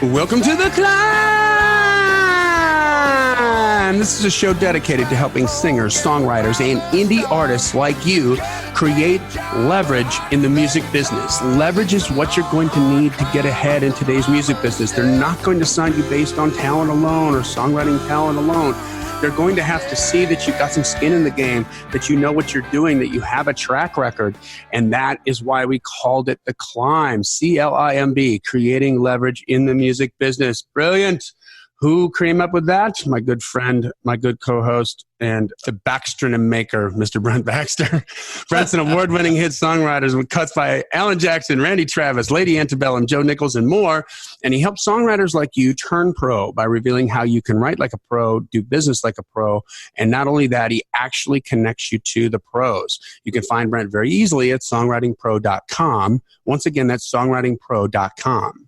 Welcome to the C.L.I.M.B. This is a show dedicated to helping singers, songwriters, and indie artists like you create leverage in the music business. Leverage is what you're going to need to get ahead in today's music business. They're not going to sign you based on talent alone or songwriting talent alone. They're going to have to see that you've got some skin in the game, that you know what you're doing, that you have a track record. And that is why we called it the C.L.I.M.B, C.L.I.M.B, creating leverage in the music business. Brilliant. Who came up with that? My good friend, my good co-host, and the Baxter maker, Mr. Brent Baxter. Brent's an award-winning hit songwriter with cuts by Alan Jackson, Randy Travis, Lady Antebellum, Joe Nichols, and more. And he helps songwriters like you turn pro by revealing how you can write like a pro, do business like a pro. And not only that, he actually connects you to the pros. You can find Brent very easily at songwritingpro.com. Once again, that's songwritingpro.com.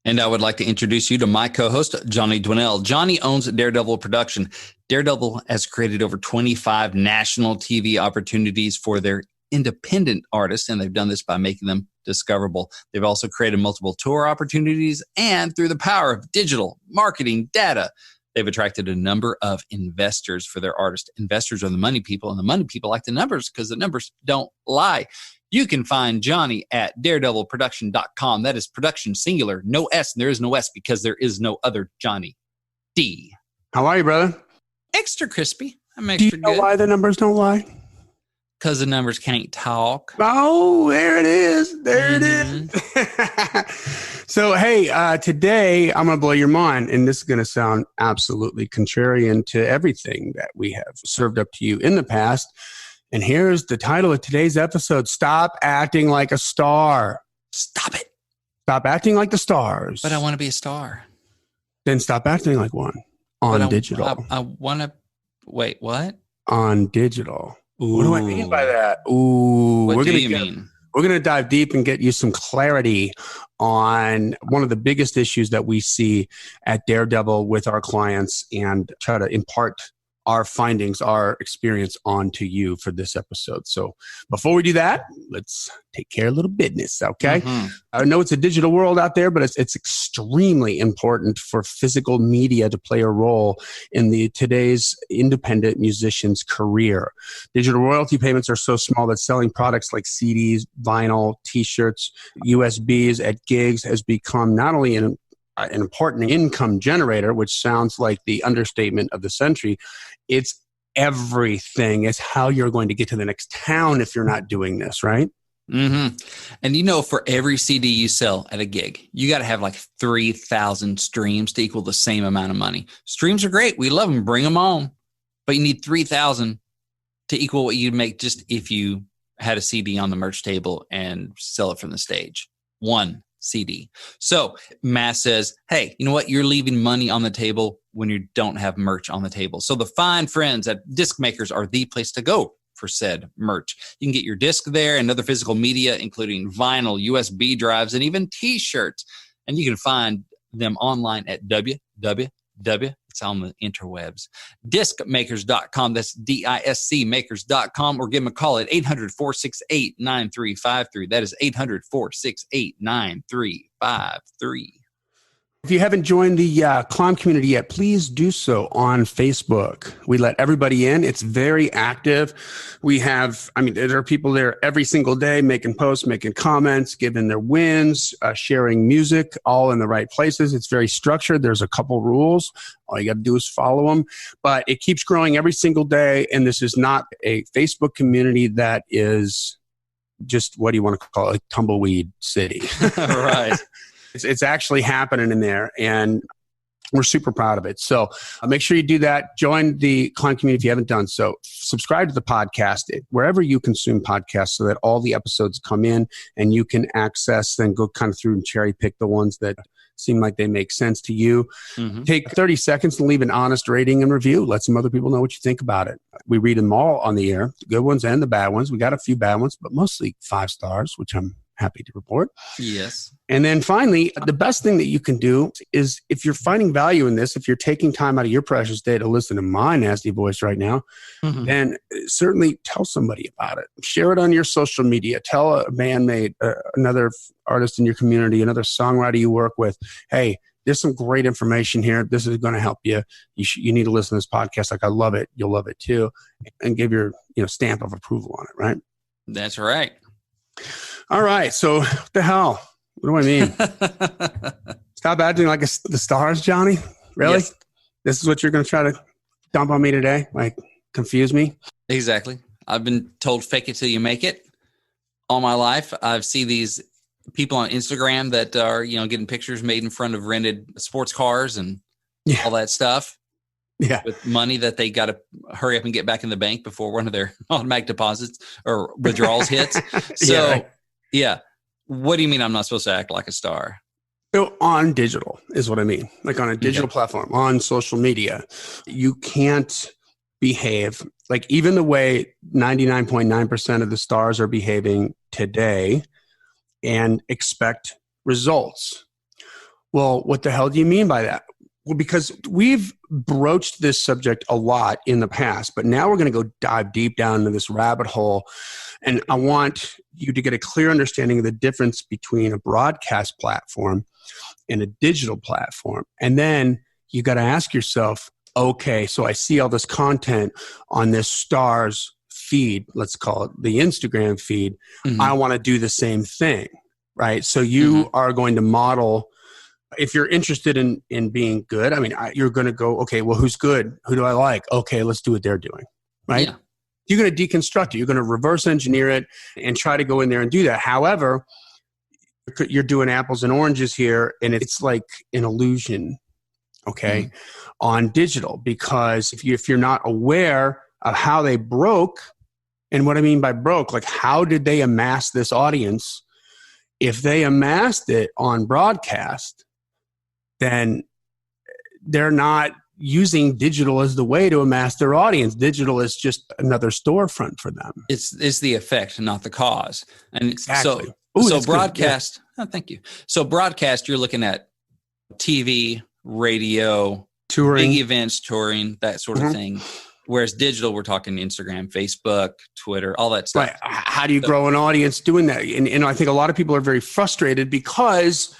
And I would like to introduce you to my co-host, Johnny Dwinell. Johnny owns Daredevil Production. Daredevil has created over 25 national TV opportunities for their independent artists, and they've done this by making them discoverable. They've also created multiple tour opportunities, and through the power of digital marketing data, they've attracted a number of investors for their artists. Investors are the money people, and the money people like the numbers because the numbers don't lie. You can find Johnny at daredevilproduction.com. That is production singular, no S, and there is no S because there is no other Johnny D. How are you, brother? Extra crispy. I'm extra good. Do you know why the numbers don't lie? Because the numbers can't talk. Oh, there it is. There it is. So, hey, today I'm going to blow your mind, and this is going to sound absolutely contrarian to everything that we have served up to you in the past. And here's the title of today's episode: Stop Acting Like a Star. Stop it. Stop acting like the stars. But I want to be a star. Then stop acting like one on digital. I want to... Wait, what? On digital. Ooh. What do I mean by that? Ooh. What do you mean? We're going to dive deep and get you some clarity on one of the biggest issues that we see at Daredevil with our clients and try to impart our findings, our experience onto you for this episode. So before we do that, let's take care of a little business, okay? Mm-hmm. I know it's a digital world out there, but it's extremely important for physical media to play a role in today's independent musician's career. Digital royalty payments are so small that selling products like CDs, vinyl, T-shirts, USBs at gigs has become not only an important income generator, which sounds like the understatement of the century. It's everything. It's how you're going to get to the next town if you're not doing this, right? Mm-hmm. And you know, for every CD you sell at a gig, you got to have like 3,000 streams to equal the same amount of money. Streams are great. We love them. Bring them on. But you need 3,000 to equal what you'd make just if you had a CD on the merch table and sell it from the stage. One CD. So math says, hey, you know what? You're leaving money on the table when you don't have merch on the table. So the fine friends at disc makers are the place to go for said merch. You can get your disc there and other physical media, including vinyl, USB drives, and even T-shirts. And you can find them online at it's on the interwebs, discmakers.com. That's DISC makers.com, or give them a call at 800-468-9353. That is 800-468-9353. If you haven't joined the C.L.I.M.B community yet, please do so on Facebook. We let everybody in. It's very active. There are people there every single day making posts, making comments, giving their wins, sharing music, all in the right places. It's very structured. There's a couple rules. All you got to do is follow them. But it keeps growing every single day. And this is not a Facebook community that is just, what do you want to call it, like tumbleweed city. Right. It's actually happening in there, and we're super proud of it. So make sure you do that. Join the C.L.I.M B community if you haven't done so. Subscribe to the podcast wherever you consume podcasts so that all the episodes come in and you can access, then go kind of through and cherry pick the ones that seem like they make sense to you. Mm-hmm. Take 30 seconds and leave an honest rating and review. Let some other people know what you think about it. We read them all on the air, the good ones and the bad ones. We got a few bad ones, but mostly 5 stars, which I'm happy to report. Yes. And then finally, the best thing that you can do is, if you're finding value in this, if you're taking time out of your precious day to listen to my nasty voice right now, then certainly tell somebody about it. Share it on your social media. Tell a bandmate, another artist in your community, another songwriter you work with, hey, there's some great information here. This is going to help you. You need to listen to this podcast. Like, I love it. You'll love it too. And give your, stamp of approval on it. Right. That's right. All right. So what the hell? What do I mean? Stop acting like the stars, Johnny. Really? Yes. This is what you're going to try to dump on me today? Like, confuse me? Exactly. I've been told fake it till you make it all my life. I've seen these people on Instagram that are, getting pictures made in front of rented sports cars and all that stuff. Yeah. With money that they got to hurry up and get back in the bank before one of their automatic deposits or withdrawals hits. So, what do you mean I'm not supposed to act like a star? So on digital is what I mean. Like on a digital platform, on social media, you can't behave like even the way 99.9% of the stars are behaving today and expect results. Well, what the hell do you mean by that? Well, because we've broached this subject a lot in the past, but now we're going to go dive deep down into this rabbit hole. And I want you to get a clear understanding of the difference between a broadcast platform and a digital platform. And then you got to ask yourself, okay, so I see all this content on this star's feed, let's call it the Instagram feed. Mm-hmm. I want to do the same thing, right? So you are going to model, if you're interested in being good, you're going to go, okay, well, who's good? Who do I like? Okay, let's do what they're doing, right? Yeah. You're going to deconstruct it. You're going to reverse engineer it and try to go in there and do that. However, you're doing apples and oranges here, and it's like an illusion, okay, on digital. Because if you're not aware of how they broke, and what I mean by broke, like how did they amass this audience? If they amassed it on broadcast, then they're not using digital as the way to amass their audience. Digital is just another storefront for them. It's the effect, not the cause. And exactly. So broadcast, thank you. So broadcast, you're looking at TV, radio, touring, big events, touring, that sort of thing. Whereas digital, we're talking Instagram, Facebook, Twitter, all that stuff. Right. How do you grow an audience doing that? And I think a lot of people are very frustrated because,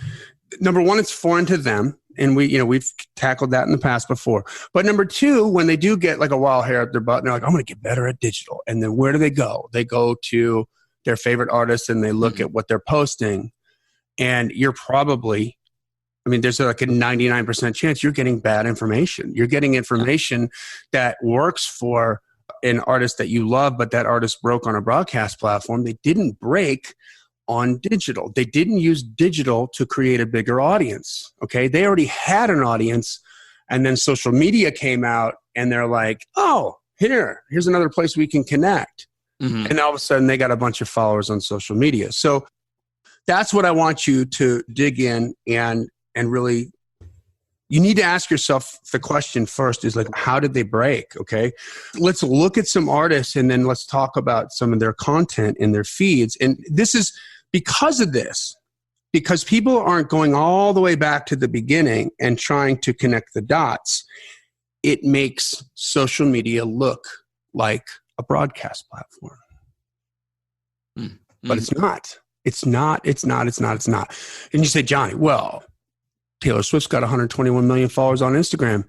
number one, it's foreign to them. And we've tackled that in the past before. But number two, when they do get like a wild hair up their butt, and they're like, I'm going to get better at digital. And then where do they go? They go to their favorite artists and they look at what they're posting. And you're probably, there's like a 99% chance you're getting bad information. You're getting information that works for an artist that you love, but that artist broke on a broadcast platform. They didn't break on digital. They didn't use digital to create a bigger audience. Okay. They already had an audience, and then social media came out and they're like, oh, here's another place we can connect. And all of a sudden they got a bunch of followers on social media. So that's what I want you to dig in and really, you need to ask yourself the question first is like, how did they break? Okay. Let's look at some artists and then let's talk about some of their content in their feeds. And this is because of this, because people aren't going all the way back to the beginning and trying to connect the dots. It makes social media look like a broadcast platform. But it's not. It's not. And you say, Johnny, well, Taylor Swift's got 121 million followers on Instagram.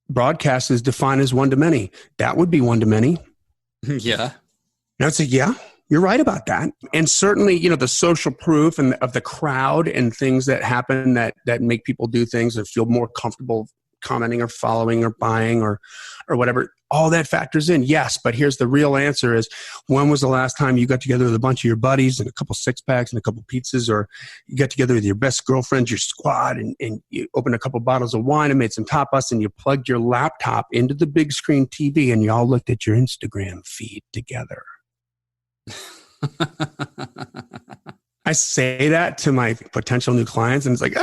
Broadcast is defined as one to many. That would be one to many. Yeah. And I'd say, yeah, you're right about that. And certainly, the social proof and of the crowd and things that happen that make people do things that feel more comfortable commenting or following or buying or whatever, all that factors in. Yes, but here's the real answer is, when was the last time you got together with a bunch of your buddies and a couple six packs and a couple pizzas, or you got together with your best girlfriends, your squad, and you opened a couple bottles of wine and made some tapas, and you plugged your laptop into the big screen TV and you all looked at your Instagram feed together? I say that to my potential new clients and it's like,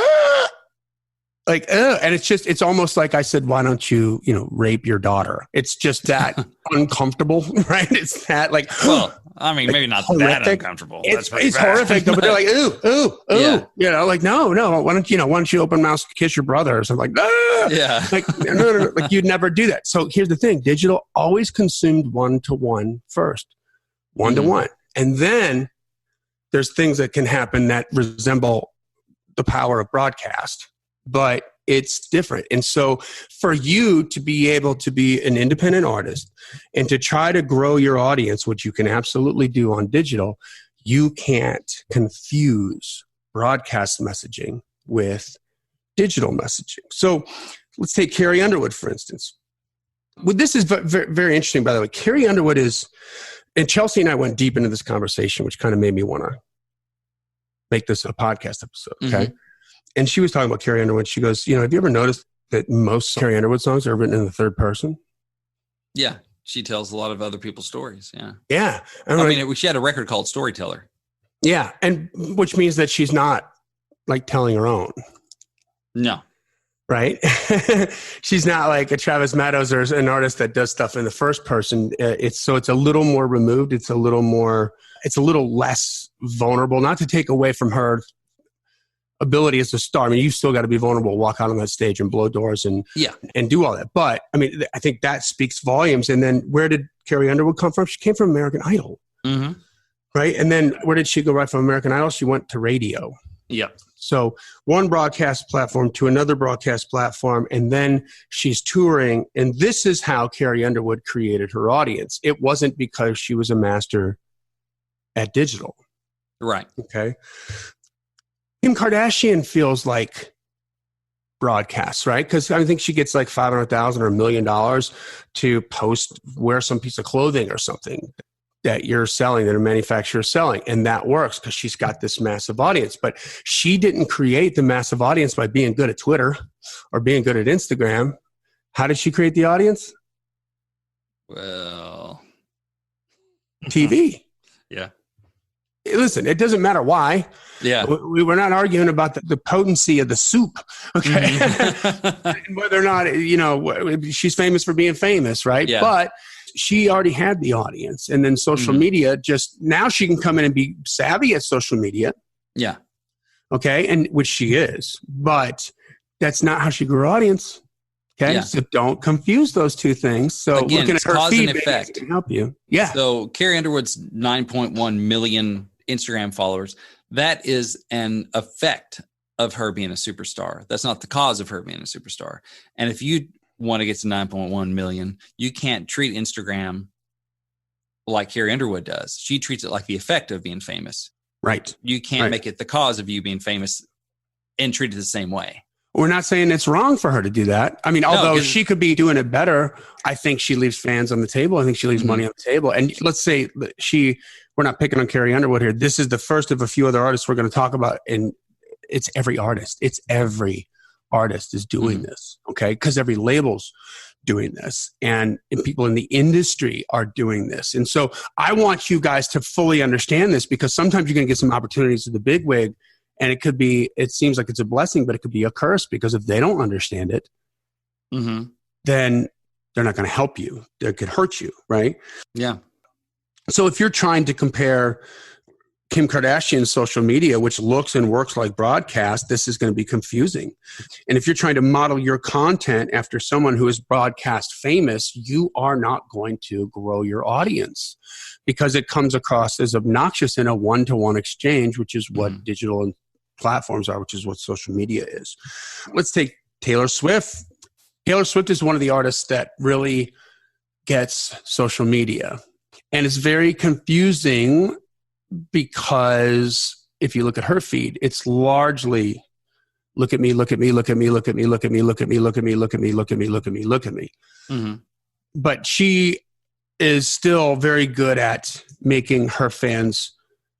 and it's almost like I said, why don't you, rape your daughter? It's just that uncomfortable, right? It's that like, well, maybe not horrific. That uncomfortable. It's horrific, but they're like, ooh, yeah. Like, no, why don't you open mouth kiss your brother or something like, no, like you'd never do that. So here's the thing. Digital always consumed one-to-one first, one-to-one. And then there's things that can happen that resemble the power of broadcast. but it's different. And so for you to be able to be an independent artist and to try to grow your audience, which you can absolutely do on digital, you can't confuse broadcast messaging with digital messaging. So let's take Carrie Underwood, for instance. Well, this is very, very interesting, by the way. Carrie Underwood is, and Chelsea and I went deep into this conversation, which kind of made me want to make this a podcast episode. Okay. And she was talking about Carrie Underwood. She goes, have you ever noticed that most Carrie Underwood songs are written in the third person? Yeah. She tells a lot of other people's stories. Yeah. Yeah. She had a record called Storyteller. Yeah. And which means that she's not like telling her own. No. Right? She's not like a Travis Meadows or an artist that does stuff in the first person. It's a little more removed. It's a little less vulnerable, not to take away from her ability as a star. I mean, you've still got to be vulnerable, walk out on that stage and blow doors and do all that. But I mean, I think that speaks volumes. And then where did Carrie Underwood come from? She came from American Idol. Mm-hmm. Right? And then where did she go right from American Idol? She went to radio. Yep. So one broadcast platform to another broadcast platform, and then she's touring. And this is how Carrie Underwood created her audience. It wasn't because she was a master at digital. Right. Okay. Kim Kardashian feels like broadcasts, right? Because I think she gets like $500,000 or $1 million to wear some piece of clothing or something that you're selling, that a manufacturer is selling. And that works because she's got this massive audience. But she didn't create the massive audience by being good at Twitter or being good at Instagram. How did she create the audience? Well, TV. Yeah. Listen, it doesn't matter why. Yeah. We're not arguing about the potency of the soup, okay? Mm-hmm. Whether or not, she's famous for being famous, right? Yeah. But she already had the audience. And then social media, now she can come in and be savvy at social media. Yeah. Okay? And which she is. But that's not how she grew her audience. Okay? Yeah. So don't confuse those two things. So again, looking at her cause feed and effect can help you. Yeah. So Carrie Underwood's 9.1 million Instagram followers, that is an effect of her being a superstar. That's not the cause of her being a superstar. And if you want to get to 9.1 million, you can't treat Instagram like Carrie Underwood does. She treats it like the effect of being famous. Right. You can't make it the cause of you being famous and treat it the same way. We're not saying it's wrong for her to do that. I mean, although she could be doing it better, I think she leaves fans on the table. I think she leaves money on the table. And let's say we're not picking on Carrie Underwood here. This is the first of a few other artists we're going to talk about. And it's every artist. It's every artist is doing this. Okay. Because every label's doing this and people in the industry are doing this. And so I want you guys to fully understand this, because sometimes you're going to get some opportunities at the big wig. And it seems like it's a blessing, but it could be a curse, because if they don't understand it, then they're not going to help you. They could hurt you, right? Yeah. So if you're trying to compare Kim Kardashian's social media, which looks and works like broadcast, this is going to be confusing. And if you're trying to model your content after someone who is broadcast famous, you are not going to grow your audience, because it comes across as obnoxious in a one-to-one exchange, which is what digital and platforms are, which is what social media is. Let's take Taylor Swift. Taylor Swift is one of the artists that really gets social media. And it's very confusing, because if you look at her feed, it's largely look at me, look at me, look at me, look at me, look at me, look at me, look at me, look at me, look at me, look at me, look at me. But she is still very good at making her fans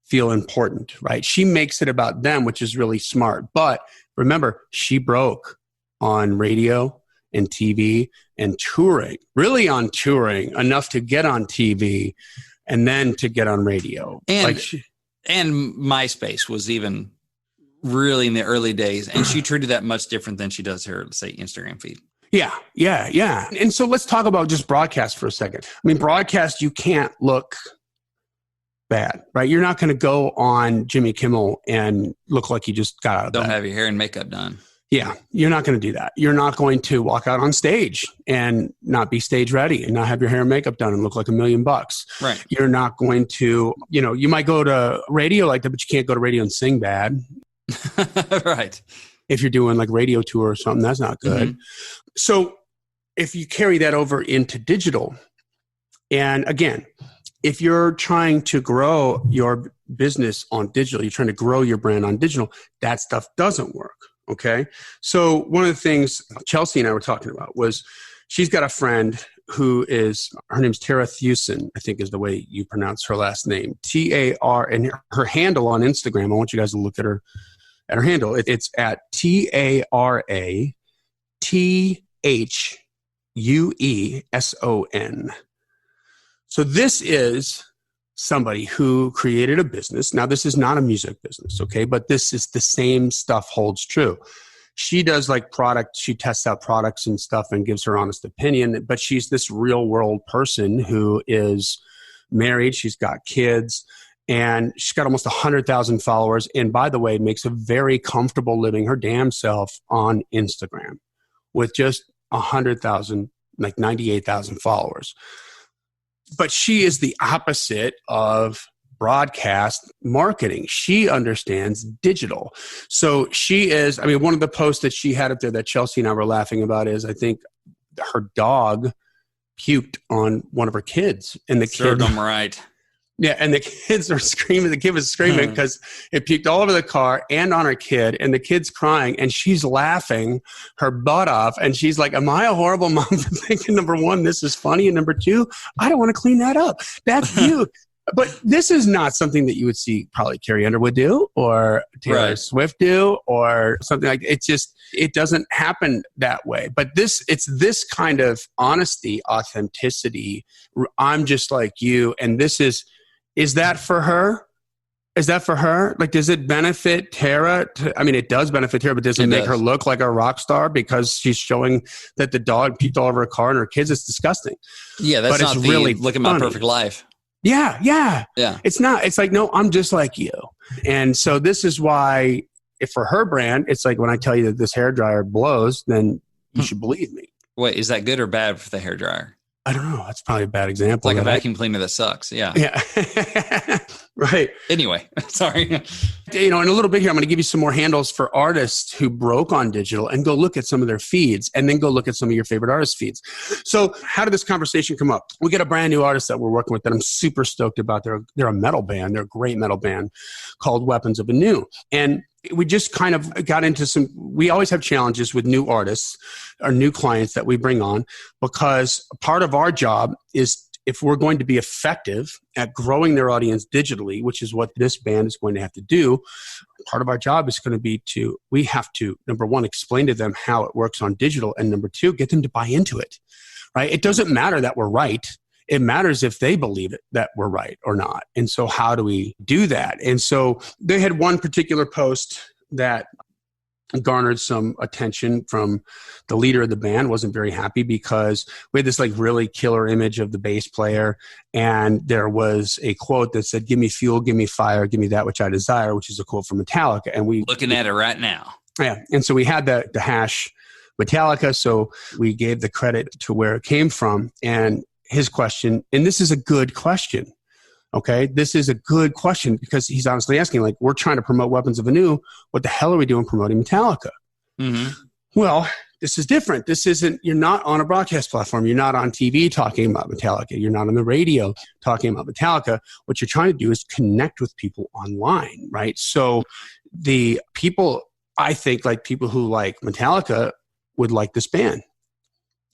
feel important, right? She makes it about them, which is really smart. But remember, she broke on radio and TV and touring, really on touring, enough to get on TV and then to get on radio. And MySpace was even really in the early days, and she treated that much different than she does her, let's say, Instagram feed. Yeah. And so let's talk about just broadcast for a second. I mean, broadcast, you can't look bad, right? You're not going to go on Jimmy Kimmel and look like you just got out of bed. Don't have your hair and makeup done. Yeah, you're not going to do that. You're not going to walk out on stage and not be stage ready and not have your hair and makeup done and look like $1 million. Right. You're not going to, you might go to radio like that, but you can't go to radio and sing bad. Right. If you're doing like radio tour or something, that's not good. Mm-hmm. So if you carry that over into digital, and again, if you're trying to grow your business on digital, you're trying to grow your brand on digital, that stuff doesn't work. Okay. So one of the things Chelsea and I were talking about was she's got a friend who is, her name's Tara Thewson, I think is the way you pronounce her last name. T-A-R, and her handle on Instagram, I want you guys to look at her handle. It's at TARATHUESON. So this is somebody who created a business. Now, this is not a music business, okay? But this is the same stuff holds true. She does like product, she tests out products and stuff and gives her honest opinion, but she's this real world person who is married, she's got kids, and she's got almost 100,000 followers. And by the way, makes a very comfortable living her damn self on Instagram with just 100,000, like 98,000 followers. But she is the opposite of broadcast marketing. She understands digital. So she is, I mean, one of the posts that she had up there that Chelsea and I were laughing about is, I think her dog puked on one of her kids, and the Served kid, them right. yeah, and the kids are screaming. The kid was screaming because it puked all over the car and on her kid, and the kid's crying, and she's laughing her butt off. And she's like, am I a horrible mom for thinking, number one, this is funny, and number two, I don't want to clean that up. That's cute. But this is not something that you would see probably Carrie Underwood do or Taylor Swift do or something like that. It just, it doesn't happen that way. But it's this kind of honesty, authenticity. I'm just like you. And this is that for her? Is that for her? Like, does it benefit Tara? I mean, it does benefit Tara, but does it make her look like a rock star because she's showing that the dog puked all over her car and her kids? It's disgusting. Yeah, that's not the really look at my perfect life. Yeah. It's not. It's like, no, I'm just like you. And so this is why, if for her brand, it's like when I tell you that this hairdryer blows, then you should believe me. Wait, is that good or bad for the hairdryer? I don't know. That's probably a bad example. It's like a vacuum cleaner that sucks. Yeah. Right. Anyway, sorry. In a little bit here, I'm going to give you some more handles for artists who broke on digital, and go look at some of their feeds, and then go look at some of your favorite artist feeds. So how did this conversation come up? We get a brand new artist that we're working with that I'm super stoked about. They're a metal band. They're a great metal band called Weapons of Anew. And we just kind of got into we always have challenges with new artists or new clients that we bring on, because part of our job is, if we're going to be effective at growing their audience digitally, which is what this band is going to have to do, part of our job is going to be we have to, number one, explain to them how it works on digital, and number two, get them to buy into it, right? It doesn't matter that we're right. It matters if they believe it, that we're right or not. And so how do we do that? And so they had one particular post that garnered some attention from the leader of the band. Wasn't very happy because we had this like really killer image of the bass player, and there was a quote that said, "Give me fuel, give me fire, give me that which I desire," which is a quote from Metallica. And looking at it right now. Yeah. And so we had the hash Metallica. So we gave the credit to where it came from. And his question, and this is a good question. Okay, this is a good question, because he's honestly asking, like, we're trying to promote Weapons of Anew. What the hell are we doing promoting Metallica? Mm-hmm. Well, this is different. This isn't, you're not on a broadcast platform. You're not on TV talking about Metallica. You're not on the radio talking about Metallica. What you're trying to do is connect with people online, right? So the people, I think, like people who like Metallica would like this band.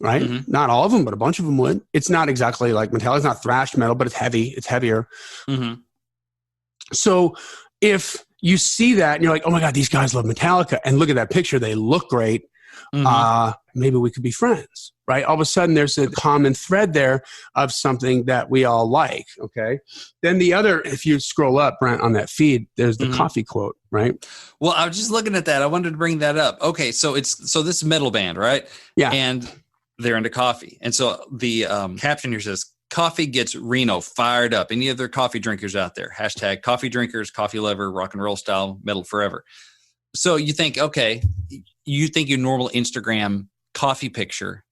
Right? Mm-hmm. Not all of them, but a bunch of them would. It's not exactly like Metallica. It's not thrash metal, but it's heavy. It's heavier. Mm-hmm. So if you see that and you're like, oh my God, these guys love Metallica, and look at that picture, they look great. Mm-hmm. Maybe we could be friends, right? All of a sudden there's a common thread there of something that we all like. Okay. Then the other, if you scroll up, Brent, on that feed, there's the coffee quote, right? Well, I was just looking at that. I wanted to bring that up. Okay. So this metal band, right? Yeah. And they're into coffee. And so the caption here says, "Coffee gets Reno fired up." Any other coffee drinkers out there? Hashtag coffee drinkers, coffee lover, rock and roll style, metal forever. So you think, okay, you think your normal Instagram coffee picture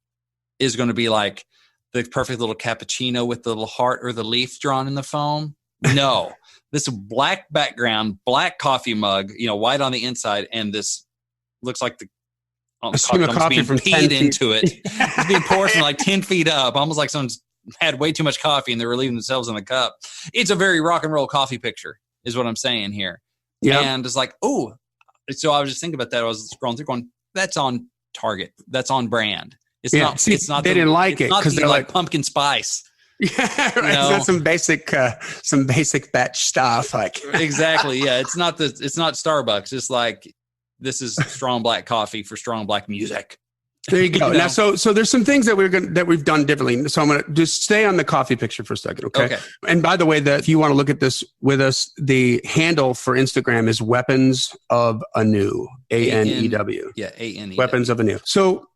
is going to be like the perfect little cappuccino with the little heart or the leaf drawn in the foam? No. This black background, black coffee mug, white on the inside, and this looks like the a stream of coffee being from 10 peed feet. into it. It's being poured from like 10 feet up, almost like someone's had way too much coffee and they're relieving themselves in the cup. It's a very rock and roll coffee picture, is what I'm saying here. Yeah. And it's like, oh, so I was just thinking about that. I was scrolling through going, that's on target. That's on brand. It's not. See, it's not. They didn't like it because they're like pumpkin spice. Yeah, right. You know? It's not some basic batch stuff. Like exactly. Yeah. It's not Starbucks. It's like, this is strong black coffee for strong black music. There you go. You know? Now, so there's some things that we've done differently. So I'm going to just stay on the coffee picture for a second. Okay. And by the way, if you want to look at this with us, the handle for Instagram is Weapons of Anew, ANEW. Yeah. ANEW. Weapons of Anew. So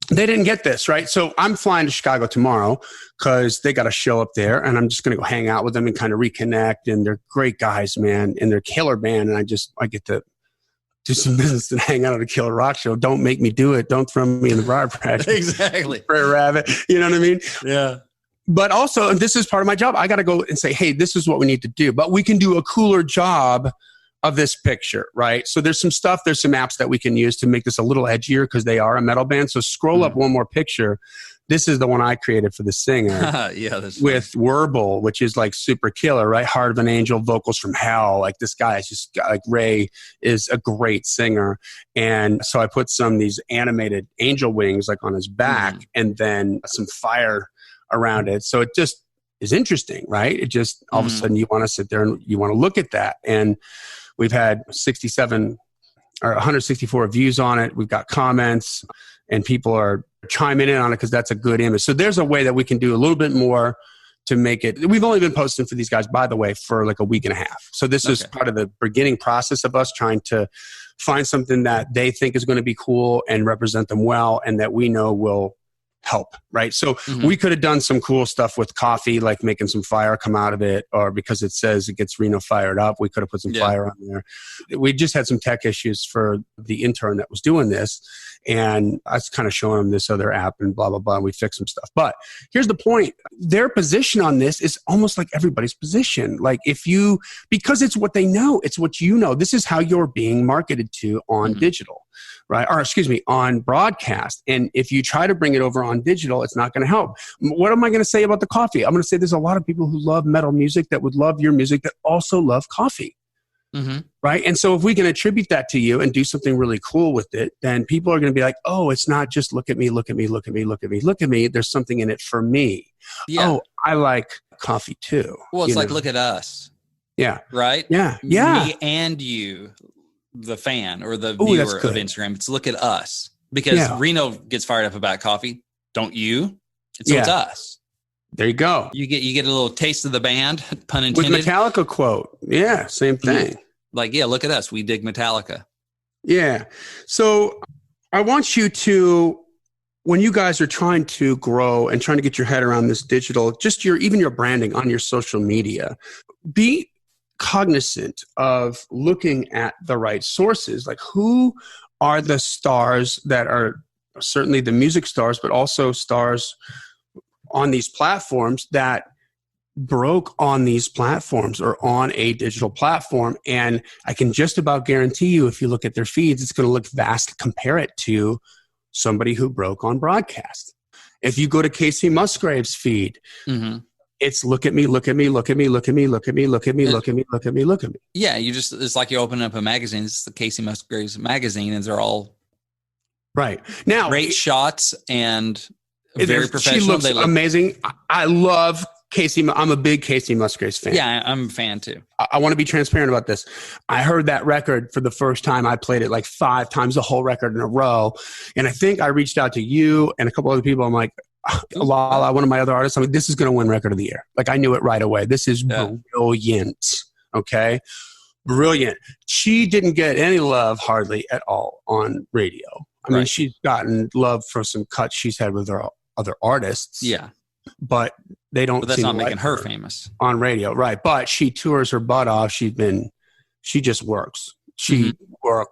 they didn't get this, right? So I'm flying to Chicago tomorrow because they got a show up there, and I'm just going to go hang out with them and kind of reconnect. And they're great guys, man, and they're killer band. And I get to do some business and hang out at a killer rock show. Don't make me do it. Don't throw me in the briar patch. Exactly. For a rabbit. You know what I mean? Yeah. But also, this is part of my job. I got to go and say, hey, this is what we need to do. But we can do a cooler job of this picture, right? So there's some apps that we can use to make this a little edgier because they are a metal band. So scroll up one more picture. This is the one I created for the singer. Yeah, that's with Werble, which is like super killer, right? Heart of an Angel, vocals from hell. Like this guy is just like Ray is a great singer. And so I put these animated angel wings like on his back and then some fire around it. So it just is interesting, right? It just all of a sudden you want to sit there and you want to look at that. And we've had 164 views on it. We've got comments and people are chiming in on it because that's a good image. So there's a way that we can do a little bit more to make it. We've only been posting for these guys, by the way, for like a week and a half. So this is part of the beginning process of us trying to find something that they think is going to be cool and represent them well and that we know will help, right? So we could have done some cool stuff with coffee, like making some fire come out of it, or because it says it gets Reno fired up, we could have put some fire on there. We just had some tech issues for the intern that was doing this, and I was kind of showing them this other app and blah, blah, blah, and we fixed some stuff. But here's the point. Their position on this is almost like everybody's position. Like because it's what they know, it's what you know. This is how you're being marketed to on digital. Right? Or excuse me, on broadcast. And if you try to bring it over on digital, it's not going to help. What am I going to say about the coffee? I'm going to say there's a lot of people who love metal music that would love your music that also love coffee. Right? And so if we can attribute that to you and do something really cool with it, then people are going to be like, oh, it's not just look at me, look at me, look at me, look at me, look at me. There's something in it for me. Yeah. Oh, I like coffee too. Well, it's like, look at us. Yeah. Right? Yeah. Yeah. Me and you, the fan or the viewer of Instagram. It's look at us because Reno gets fired up about coffee. Don't you? It's us. There you go. You get a little taste of the band, pun intended. With Metallica quote. Yeah. Same thing. Like, yeah, look at us. We dig Metallica. Yeah. So I want you to, when you guys are trying to grow and trying to get your head around this digital, just even your branding on your social media, be cognizant of looking at the right sources. Like, who are the stars that are certainly the music stars, but also stars on these platforms that broke on these platforms or on a digital platform? And I can just about guarantee you, if you look at their feeds, it's going to look vast. Compare it to somebody who broke on broadcast. If you go to Casey Musgrave's feed, it's look at me, look at me, look at me, look at me, look at me, look at me, look at me, look at me, look at me. Yeah, it's like you open up a magazine. It's the Casey Musgraves magazine, and they're all now great shots and very professional. She looks amazing. I love Casey. I'm a big Casey Musgraves fan. Yeah, I'm a fan too. I want to be transparent about this. I heard that record for the first time. I played it like 5 times, the whole record in a row. And I think I reached out to you and a couple other people. I'm like, Lala, one of my other artists, I'm like, this is going to win record of the year. Like, I knew it right away. This is brilliant. Okay. Brilliant. She didn't get any love hardly at all on radio. I mean, she's gotten love for some cuts she's had with her other artists. Yeah. But they don't. But that's not making her famous on radio. Right. But she tours her butt off. She just works. She work.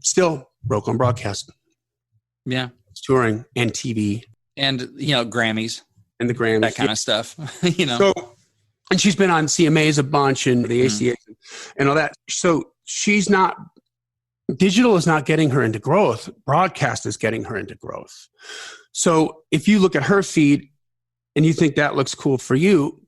Still broke on broadcast. Yeah. Touring and TV and Grammys and the Grammys, that kind of stuff. So, and she's been on CMAs a bunch and the ACA and all that. So she's not Digital is not getting her into growth. Broadcast is getting her into growth. So if you look at her feed and you think that looks cool for you,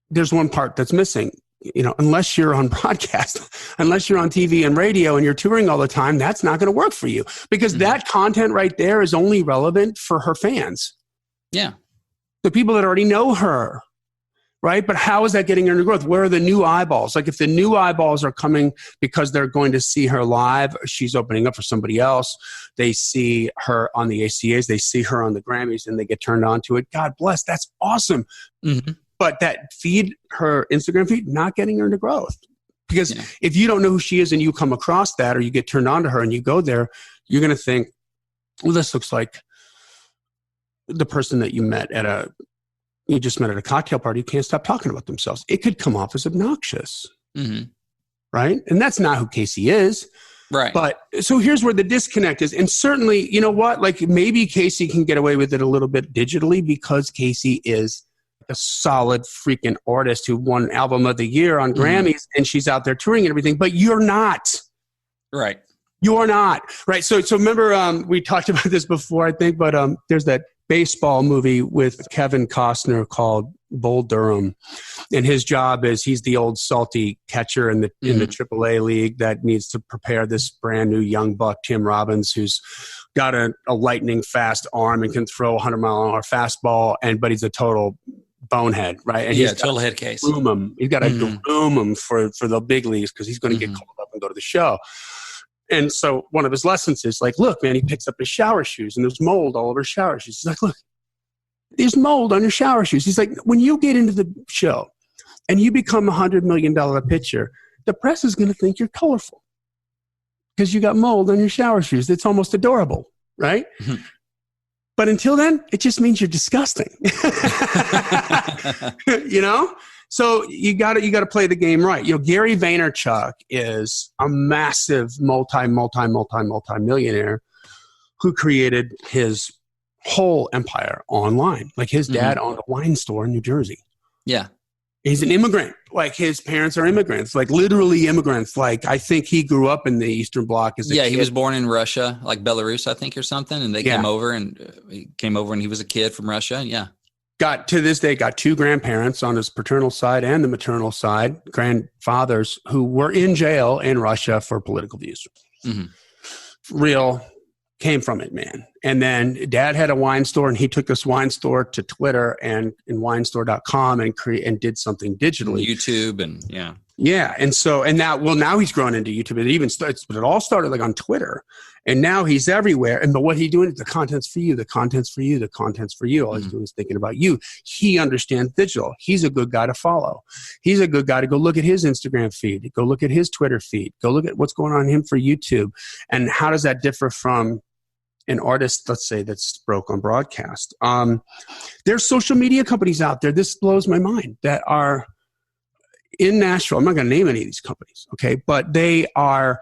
there's one part that's missing. Unless you're on broadcast, unless you're on TV and radio and you're touring all the time, that's not going to work for you, because that content right there is only relevant for her fans. Yeah. The people that already know her, right? But how is that getting her into growth? Where are the new eyeballs? Like, if the new eyeballs are coming because they're going to see her live, she's opening up for somebody else, they see her on the ACAs, they see her on the Grammys, and they get turned on to it. God bless. That's awesome. Mm-hmm. But that feed, her Instagram feed, not getting her into growth. Because if you don't know who she is and you come across that, or you get turned on to her and you go there, you're going to think, well, this looks like the person that you just met at a cocktail party who can't stop talking about themselves. It could come off as obnoxious. Mm-hmm. Right? And that's not who Casey is. Right. But so here's where the disconnect is. And certainly, you know what? Like, maybe Casey can get away with it a little bit digitally because Casey is a solid freaking artist who won Album of the Year on Grammys, and she's out there touring and everything, but you're not. Right. You're not. Right. So remember, we talked about this before, I think, but there's that baseball movie with Kevin Costner called Bull Durham. And his job is, he's the old salty catcher in the AAA league that needs to prepare this brand new young buck, Tim Robbins, who's got a lightning fast arm and can throw a 100-mile-an-hour fastball, but he's a total bonehead, right? And total head case. He's got to groom him for the big leagues, because he's going to get called up and go to the show. And so one of his lessons is like, look, man, he picks up his shower shoes and there's mold all over his shower shoes. He's like, look, there's mold on your shower shoes. He's like, when you get into the show and you become $100 million pitcher, the press is going to think you're colorful because you got mold on your shower shoes. It's almost adorable, right? Mm-hmm. But until then, it just means you're disgusting. So you got to play the game right. Gary Vaynerchuk is a massive multi-millionaire who created his whole empire online. Like, his dad owned a wine store in New Jersey. Yeah. He's an immigrant. Like, his parents are immigrants, like literally immigrants. Like, I think he grew up in the Eastern Bloc as a kid. He was born in Russia, like Belarus, I think, or something. And they came over, and he was a kid from Russia. Yeah. Got 2 grandparents on his paternal side and the maternal side, grandfathers who were in jail in Russia for political views. Mm-hmm. Came from it, man. And then dad had a wine store, and he took this wine store to Twitter and winestore.com and did something digitally. YouTube and Yeah. And now he's grown into YouTube. But it all started like on Twitter, and now he's everywhere. But what he's doing is the content's for you, the content's for you, the content's for you. All he's doing is thinking about you. He understands digital. He's a good guy to follow. He's a good guy to go look at his Instagram feed, go look at his Twitter feed, go look at what's going on in him for YouTube. And how does that differ from an artist, let's say, that's broke on broadcast? There's social media companies out there, this blows my mind, that are in Nashville. I'm not going to name any of these companies, okay? But they are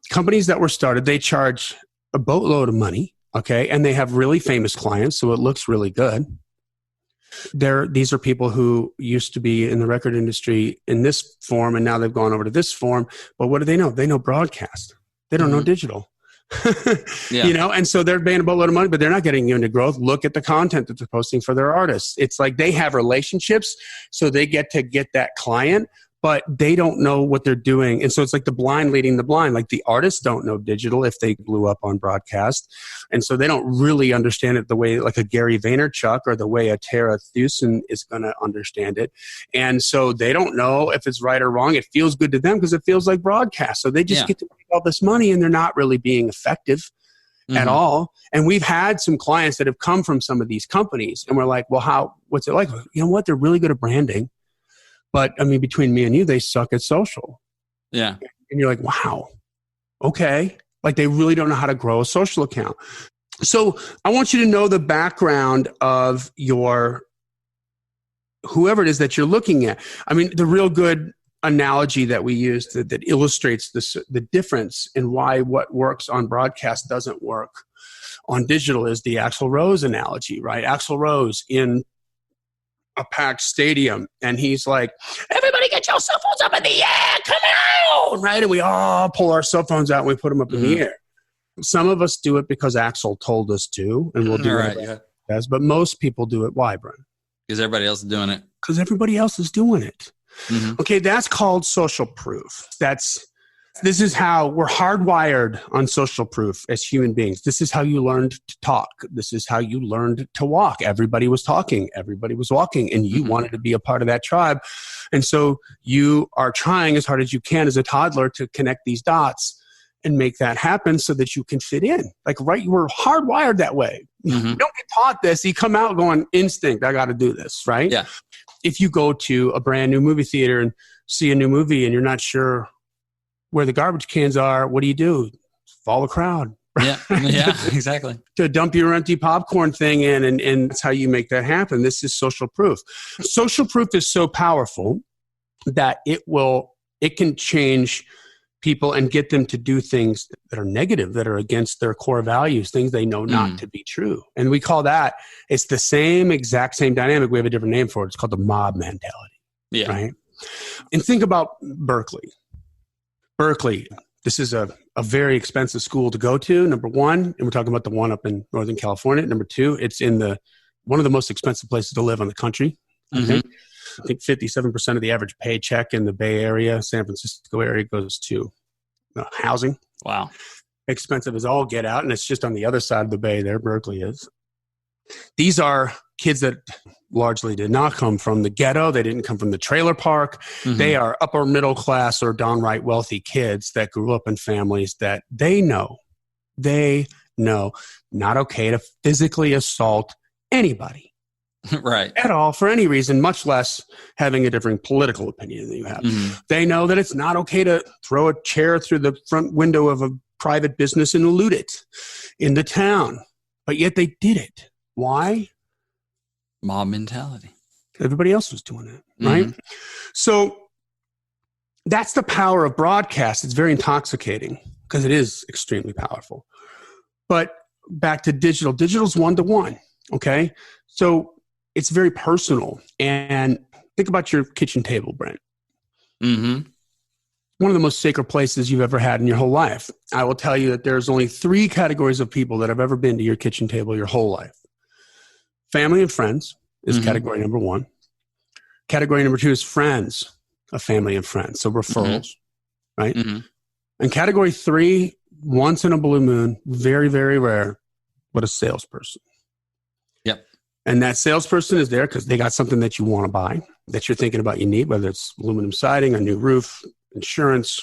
companies that were started. They charge a boatload of money, okay? And they have really famous clients, so it looks really good. These are people who used to be in the record industry in this form, and now they've gone over to this form. But what do they know? They know broadcast. They don't know digital. And so they're paying a boatload of money, but they're not getting you into growth. Look at the content that they're posting for their artists. It's like they have relationships, so they get that client, but they don't know what they're doing. And so it's like the blind leading the blind. Like, the artists don't know digital if they blew up on broadcast. And so they don't really understand it the way like a Gary Vaynerchuk or the way a Tara Thusen is going to understand it. And so they don't know if it's right or wrong. It feels good to them because it feels like broadcast. So they just get to make all this money, and they're not really being effective at all. And we've had some clients that have come from some of these companies, and we're like, well, what's it like? You know what? They're really good at branding. But I mean, between me and you, they suck at social. Yeah. And you're like, wow, okay. Like, they really don't know how to grow a social account. So I want you to know the background of whoever it is that you're looking at. I mean, the real good analogy that we use that illustrates the difference in why what works on broadcast doesn't work on digital is the Axl Rose analogy, right? Axl Rose in a packed stadium, and he's like, everybody get your cell phones up in the air, come on, right? And we all pull our cell phones out and we put them up in the air. Some of us do it because Axel told us to, and we'll do it. Yes, but most people do it. Why, Brent? Because everybody else is doing it. Because everybody else is doing it. Okay, that's called social proof. This is how we're hardwired on social proof as human beings. This is how you learned to talk. This is how you learned to walk. Everybody was talking. Everybody was walking. And you wanted to be a part of that tribe. And so you are trying as hard as you can as a toddler to connect these dots and make that happen so that you can fit in. Like, right, you were hardwired that way. You don't get taught this. You come out going, instinct, I got to do this, right? Yeah. If you go to a brand new movie theater and see a new movie and you're not sure where the garbage cans are, what do? Follow the crowd. Yeah, yeah, exactly. To dump your empty popcorn thing in, and that's how you make that happen. This is social proof. Social proof is so powerful that it can change people and get them to do things that are negative, that are against their core values, things they know not to be true. And we call that, it's the exact same dynamic. We have a different name for it. It's called the mob mentality. Yeah. Right? And think about Berkeley. This is a very expensive school to go to, number one, and we're talking about the one up in Northern California. Number two, it's in one of the most expensive places to live in the country. I think 57% of the average paycheck in the Bay Area, San Francisco area, goes to housing. Wow. Expensive as all get out, and it's just on the other side of the Bay there, Berkeley is. These are kids that largely did not come from the ghetto. They didn't come from the trailer park. They are upper middle class or downright wealthy kids that grew up in families that they know not okay to physically assault anybody. Right. At all, for any reason, much less having a different political opinion than you have. They know that it's not okay to throw a chair through the front window of a private business and loot it in the town. But yet they did it. Why? Mob mentality. Everybody else was doing it, right? So that's the power of broadcast. It's very intoxicating because it is extremely powerful. But back to digital. Digital's one-to-one, okay? So it's very personal. And think about your kitchen table, Brent. One of the most sacred places you've ever had in your whole life. I will tell you that there's only 3 categories of people that have ever been to your kitchen table your whole life. Family and friends is category number 1. Category number 2 is friends of family and friends. So referrals, right? And category 3, once in a blue moon, very, very rare, but a salesperson. Yep. And that salesperson is there because they got something that you want to buy, that you're thinking about you need, whether it's aluminum siding, a new roof, insurance,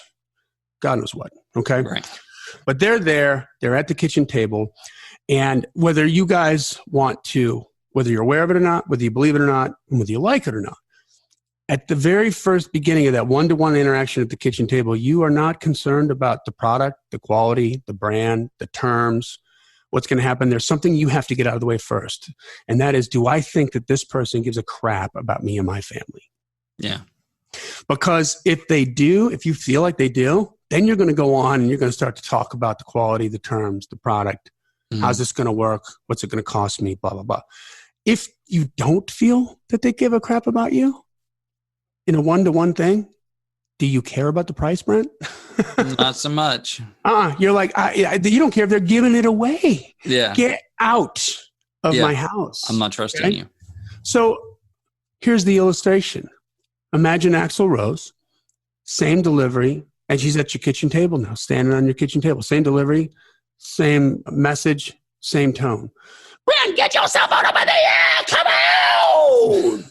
God knows what. Okay. Right. But they're there, they're at the kitchen table. And whether you guys want to, whether you're aware of it or not, whether you believe it or not, and whether you like it or not, at the very first beginning of that one-to-one interaction at the kitchen table, you are not concerned about the product, the quality, the brand, the terms, what's going to happen. There's something you have to get out of the way first. And that is, do I think that this person gives a crap about me and my family? Yeah. Because if they do, if you feel like they do, then you're going to go on and you're going to start to talk about the quality, the terms, the product. How's this going to work? What's it going to cost me? Blah, blah, blah. If you don't feel that they give a crap about you in a one-to-one thing, do you care about the price, Brent? Not so much. You're like, you don't care if they're giving it away. Yeah. Get out of my house. I'm not trusting you. So here's the illustration. Imagine Axl Rose, same delivery, and she's at your kitchen table now, standing on your kitchen table. Same delivery, same message, same tone. Brent, get your cell phone up in the air. Come on.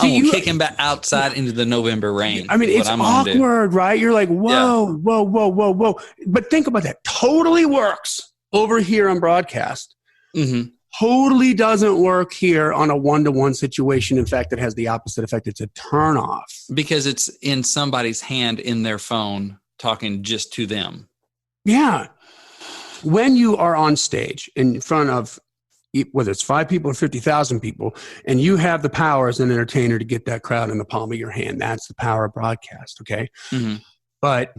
I'm going to kick him back outside into the November rain. I mean, it's awkward, right? You're like, whoa. But think about that. Totally works over here on broadcast. Totally doesn't work here on a one-to-one situation. In fact, it has the opposite effect. It's a turn off. Because it's in somebody's hand in their phone talking just to them. Yeah. When you are on stage in front of, whether it's 5 people or 50,000 people, and you have the power as an entertainer to get that crowd in the palm of your hand, that's the power of broadcast, okay? But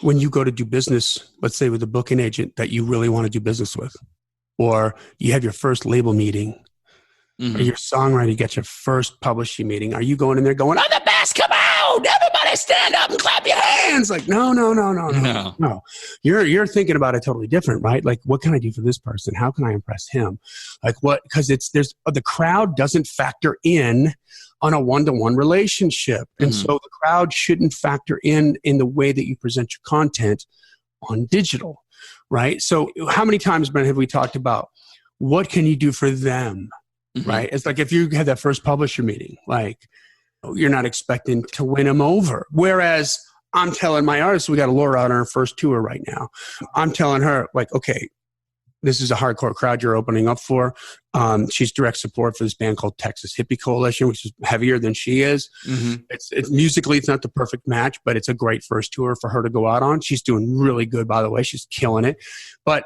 when you go to do business, let's say with a booking agent that you really want to do business with, or you have your first label meeting Or your songwriter, you get your first publishing meeting. Are you going in there going, I'm the best, come out, everybody stand up and clap your hands? Like, no. You're thinking about it totally different, right? Like, what can I do for this person? How can I impress him? Like what? Because the crowd doesn't factor in on a one-to-one relationship. And so the crowd shouldn't factor in the way that you present your content on digital, right? So how many times, Brent, have we talked about what can you do for them? Right? It's like if you had that first publisher meeting, like you're not expecting to win them over. Whereas I'm telling my artist, we got Laura on her first tour right now. I'm telling her, like, okay, this is a hardcore crowd you're opening up for. She's direct support for this band called Texas Hippie Coalition, which is heavier than she is. It's musically, it's not the perfect match, but it's a great first tour for her to go out on. She's doing really good, by the way. She's killing it. But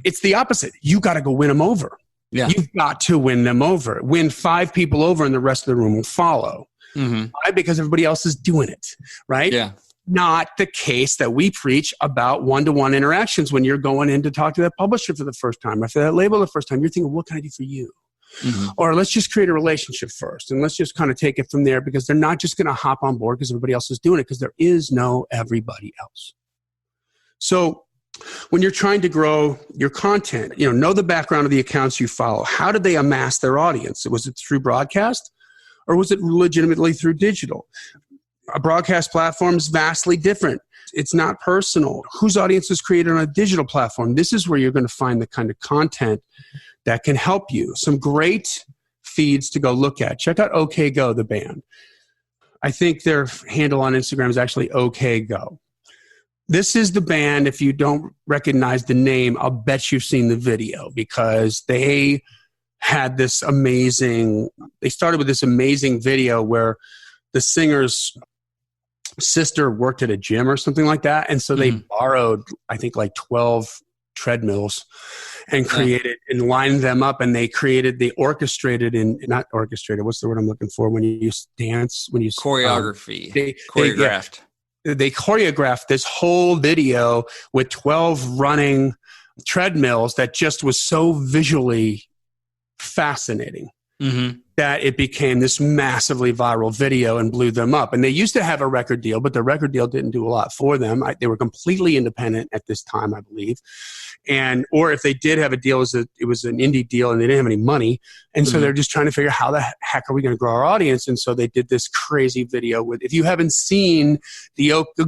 it's the opposite. You got to go win them over. Yeah. You've got to win them over. Win 5 people over and the rest of the room will follow. Why? Because everybody else is doing it, right? Yeah. Not the case that we preach about one-to-one interactions when you're going in to talk to that publisher for the first time or for that label the first time. You're thinking, what can I do for you? Or let's just create a relationship first and let's just kind of take it from there, because they're not just going to hop on board because everybody else is doing it, because there is no everybody else. So when you're trying to grow your content, know the background of the accounts you follow. How did they amass their audience? Was it through broadcast or was it legitimately through digital? A broadcast platform is vastly different. It's not personal. Whose audience is created on a digital platform? This is where you're going to find the kind of content that can help you. Some great feeds to go look at. Check out OK Go, the band. I think their handle on Instagram is actually OK Go. This is the band. If you don't recognize the name, I'll bet you've seen the video, because they had this amazing, they started with this amazing video where the singer's sister worked at a gym or something like that. And so they borrowed, I think, like 12 treadmills and created and lined them up. And they orchestrated not orchestrated. What's the word I'm looking for? When you dance, when you choreography, choreographed. They choreographed this whole video with 12 running treadmills that just was so visually fascinating that it became this massively viral video and blew them up. And they used to have a record deal, but the record deal didn't do a lot for them. They were completely independent at this time, I believe. Or if they did have a deal, it was an indie deal and they didn't have any money. And so they're just trying to figure out how the heck are we going to grow our audience? And so they did this crazy video with, if you haven't seen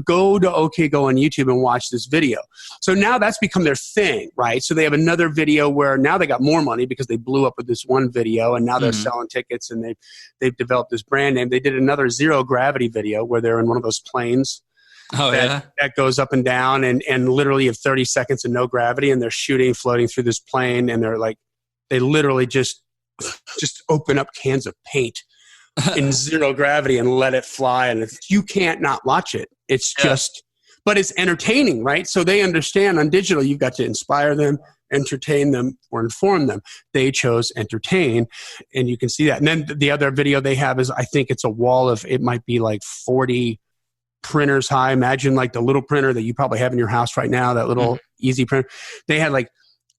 go to OK Go on YouTube and watch this video. So now that's become their thing, right? So they have another video where now they got more money because they blew up with this one video, and now they're selling tickets and they've developed this brand name. They did another Zero Gravity video where they're in one of those planes. That goes up and down, and literally have 30 seconds of no gravity, and they're floating through this plane, and they literally just open up cans of paint in zero gravity and let it fly, and you can't not watch it. It's just, but it's entertaining, right? So they understand on digital, you've got to inspire them, entertain them, or inform them. They chose entertain, and you can see that. And then the other video they have is, I think it's a wall of, it might be like 40 printers high. Imagine like the little printer that you probably have in your house right now, that little easy printer. They had like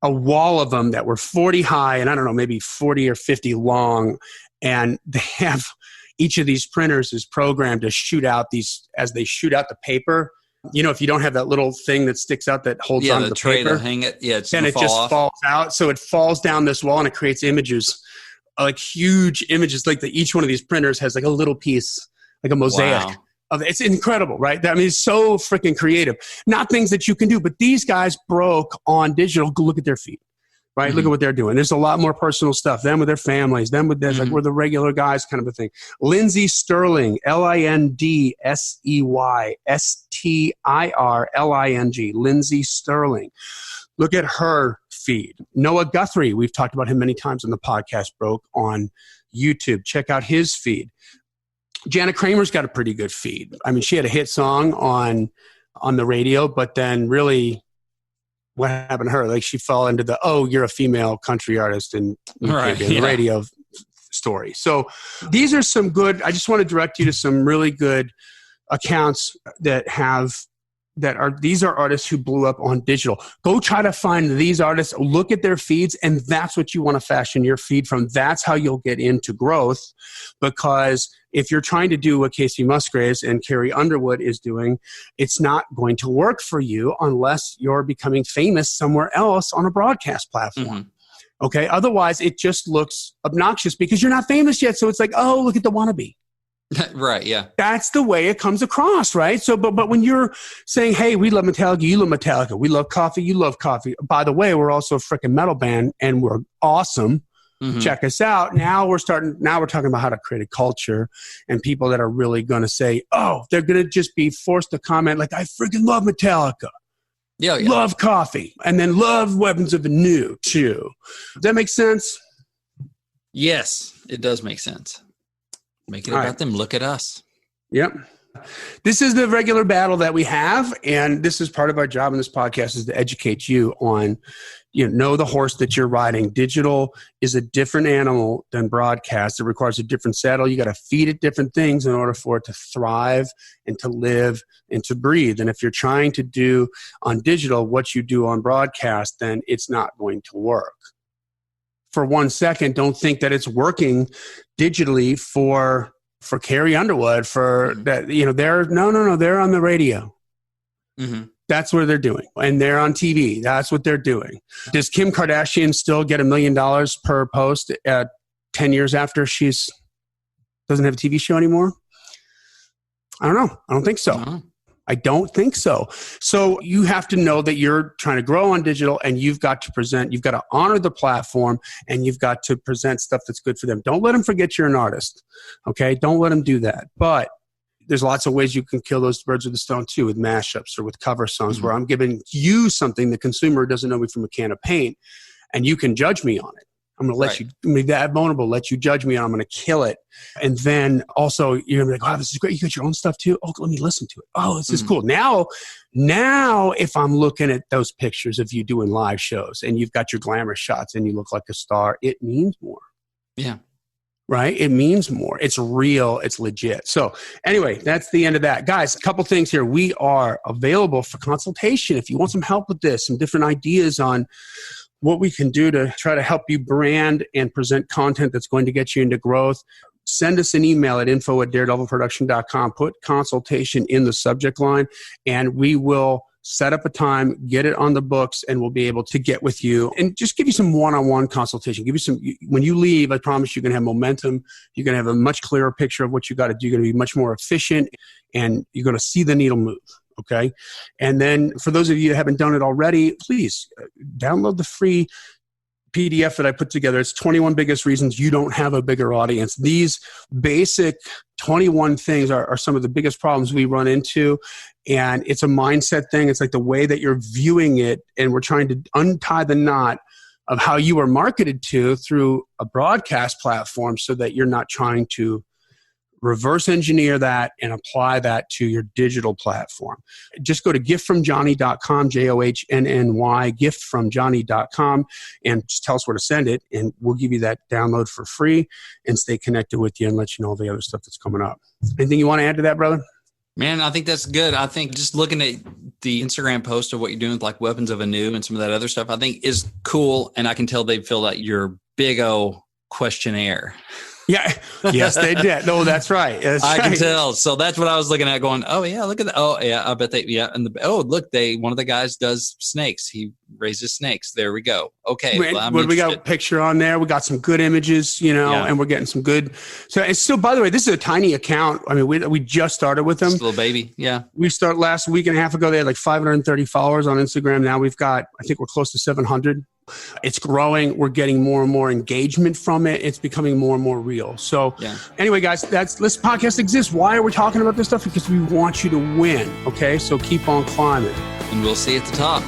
a wall of them that were 40 high and I don't know, maybe 40 or 50 long. And they have, each of these printers is programmed to shoot out these, as they shoot out the paper. If you don't have that little thing that sticks out that holds on to the tray paper, to hang it, then it just falls out. So it falls down this wall and it creates images, like huge images. Like each one of these printers has like a little piece, like a mosaic. Wow. It's incredible, right? I mean, it's so freaking creative. Not things that you can do, but these guys broke on digital. Look at their feet, right? Look at what they're doing. There's a lot more personal stuff. Them with their families, them with this, like we're the regular guys kind of a thing. Lindsey Stirling, LINDSEY STIRLING, Lindsey Stirling. Look at her feed. Noah Guthrie, we've talked about him many times on the podcast, broke on YouTube. Check out his feed. Jana Kramer's got a pretty good feed. I mean, she had a hit song on the radio, but then really what happened to her? Like she fell into the, you're a female country artist and you can't be in the radio story. So these are some good, I just want to direct you to some really good accounts that have these are artists who blew up on digital. Go try to find these artists, look at their feeds, and that's what you want to fashion your feed from. That's how you'll get into growth, because if you're trying to do what Casey Musgraves and Carrie Underwood is doing, it's not going to work for you unless you're becoming famous somewhere else on a broadcast platform. Mm-hmm. Okay. Otherwise, it just looks obnoxious because you're not famous yet. So it's like, oh, look at the wannabe. Right. Yeah. That's the way it comes across, right? So, but when you're saying, hey, we love Metallica, you love Metallica, we love coffee, you love coffee. By the way, we're also a freaking metal band and we're awesome. Mm-hmm. Check us out. Now we're talking about how to create a culture, and people that are really going to say, oh, they're going to just be forced to comment like, I freaking love Metallica. Yeah. Love coffee, and then love Weapons of Anew too. Does that make sense? Yes, it does make sense. Make it all about them. Look at us. Yep. This is the regular battle that we have, and this is part of our job in this podcast is to educate you on, know the horse that you're riding. Digital is a different animal than broadcast. It requires a different saddle. You got to feed it different things in order for it to thrive and to live and to breathe. And if you're trying to do on digital what you do on broadcast, then it's not going to work. For 1 second, don't think that it's working digitally for Carrie Underwood, for that, they're they're on the radio. Mm-hmm. That's what they're doing. And they're on TV. That's what they're doing. Does Kim Kardashian still get $1 million per post 10 years after she's doesn't have a TV show anymore? I don't know. I don't think so. Uh-huh. I don't think so. So you have to know that you're trying to grow on digital, and you've got to honor the platform, and you've got to present stuff that's good for them. Don't let them forget you're an artist. Okay. Don't let them do that. But there's lots of ways you can kill those birds with a stone too, with mashups or with cover songs, where I'm giving you something the consumer doesn't know me from a can of paint, and you can judge me on it. I'm going to let you be that vulnerable, let you judge me, and I'm going to kill it. And then also you're going to be like, wow, this is great. You got your own stuff too? Oh, let me listen to it. Oh, this is cool. Now, if I'm looking at those pictures of you doing live shows and you've got your glamour shots and you look like a star, it means more. Yeah. Right? It means more. It's real. It's legit. So anyway, that's the end of that. Guys, a couple things here. We are available for consultation. If you want some help with this, some different ideas on what we can do to try to help you brand and present content that's going to get you into growth, send us an email at info@daredevilproduction.com. Put consultation in the subject line, and we will set up a time, get it on the books, and we'll be able to get with you and just give you some one-on-one consultation. Give you some, when you leave, I promise you're going to have momentum. You're going to have a much clearer picture of what you got to do. You're going to be much more efficient, and you're going to see the needle move. Okay. And then for those of you who haven't done it already, please download the free PDF that I put together. It's 21 biggest reasons you don't have a bigger audience. These basic 21 things are some of the biggest problems we run into. And it's a mindset thing. It's like the way that you're viewing it. And we're trying to untie the knot of how you are marketed to through a broadcast platform, so that you're not trying to reverse engineer that and apply that to your digital platform. Just go to giftfromjohnny.com, JOHNNY, giftfromjohnny.com, and just tell us where to send it, and we'll give you that download for free and stay connected with you and let you know all the other stuff that's coming up. Anything you want to add to that, brother? Man, I think that's good. I think just looking at the Instagram post of what you're doing with like Weapons of Anew and some of that other stuff, I think is cool. And I can tell they filled out your big O questionnaire. Yeah. Yes, they did. No, that's right. I can tell. So that's what I was looking at going, oh yeah, look at that. Oh yeah, I bet they, yeah. And look, one of the guys does snakes. He raises snakes. There we go. Okay. What do we got a picture on there? We got some good images, and we're getting some good. So it's still, by the way, this is a tiny account. I mean, we just started with them. Just a little baby. Yeah. We started last week and a half ago. They had like 530 followers on Instagram. Now we've got, I think we're close to 700. It's growing. We're getting more and more engagement from it. It's becoming more and more real. So anyway, guys, this podcast exists. Why are we talking about this stuff? Because we want you to win. Okay. So keep on climbing. And we'll see you at the top.